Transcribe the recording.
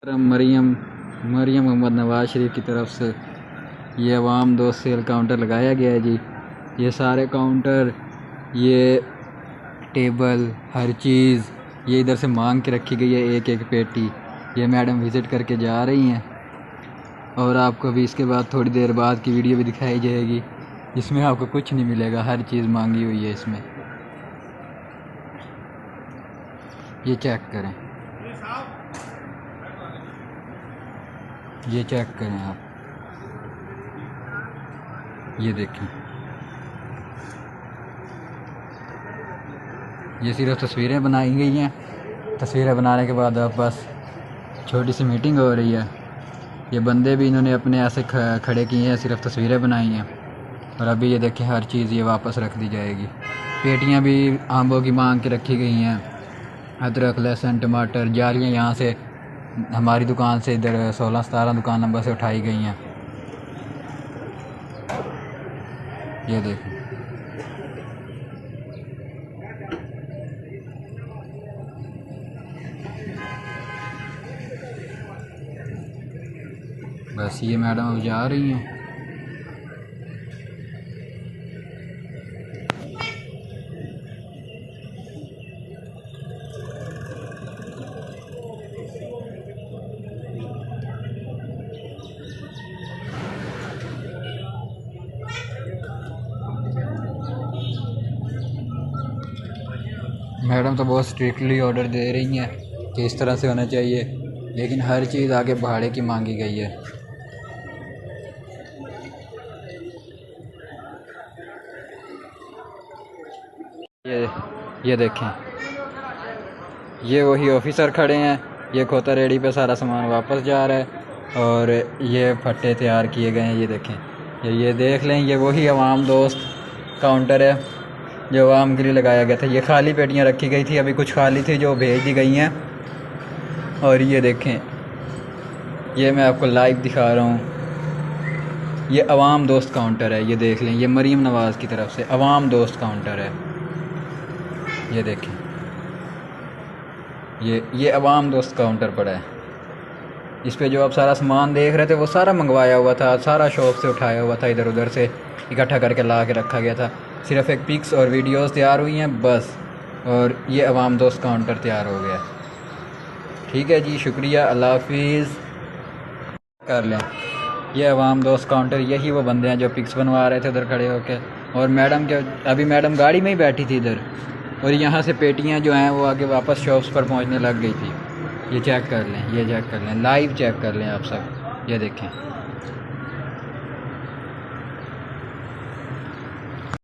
मरियम मरियम मोहम्मद नवाज शरीफ की तरफ से ये अवाम दोस्त सेल काउंटर लगाया गया है जी। ये सारे काउंटर, ये टेबल, हर चीज़ ये इधर से मांग के रखी गई है, एक एक पेटी। ये मैडम विज़िट करके जा रही हैं और आपको भी इसके बाद थोड़ी देर बाद की वीडियो भी दिखाई जाएगी। इसमें आपको कुछ नहीं मिलेगा, हर चीज़ मांगी हुई है इसमें। ये चेक करें, ये चेक करें आप, ये देखें। ये सिर्फ तस्वीरें बनाई गई हैं। तस्वीरें बनाने के बाद अब बस छोटी सी मीटिंग हो रही है। ये बंदे भी इन्होंने अपने ऐसे खड़े किए हैं, सिर्फ तस्वीरें बनाई हैं। और अभी ये देखें, हर चीज़ ये वापस रख दी जाएगी। पेटियां भी आंबों की मांग के रखी गई हैं। अदरक, लहसुन, टमाटर, जालियाँ यहाँ से हमारी दुकान से इधर 16-17 दुकान नंबर से उठाई गई हैं। ये देखें, बस ये मैडम अब जा रही हैं। मैडम तो बहुत स्ट्रिक्टली ऑर्डर दे रही हैं कि इस तरह से होना चाहिए, लेकिन हर चीज़ आगे भाड़े की मांगी गई है। ये देखें, ये वही ऑफिसर खड़े हैं। ये खोता रेडी पे सारा सामान वापस जा रहा है और ये फट्टे तैयार किए गए हैं। ये देखें, ये देख लें, ये वही अवाम दोस्त काउंटर है जो आवाम के लिए लगाया गया था। ये खाली पेटियां रखी गई थी, अभी कुछ खाली थी जो भेज दी गई हैं। और ये देखें, ये मैं आपको लाइव दिखा रहा हूँ। ये अवाम दोस्त काउंटर है, ये देख लें। ये मरीम नवाज़ की तरफ से अवाम दोस्त काउंटर है। ये देखें, ये अवाम दोस्त काउंटर पड़ा है। इस पे जो आप सारा सामान देख रहे थे वो सारा मंगवाया हुआ था, सारा शॉप से उठाया हुआ था, इधर उधर से इकट्ठा करके ला के रखा गया था। सिर्फ एक पिक्स और वीडियोस तैयार हुई हैं बस, और ये अवाम दोस्त काउंटर तैयार हो गया। ठीक है जी, शुक्रिया, अल्लाह हाफिज़। कर लें, ये अवाम दोस्त काउंटर, यही वो बंदे हैं जो पिक्स बनवा रहे थे उधर खड़े होकर। और मैडम के अभी मैडम गाड़ी में ही बैठी थी इधर, और यहाँ से पेटियाँ जो हैं वो आगे वापस शॉप्स पर पहुँचने लग गई थी। ये चेक कर लें, ये चेक कर लें, लाइव चेक कर लें आप सब। ये देखें।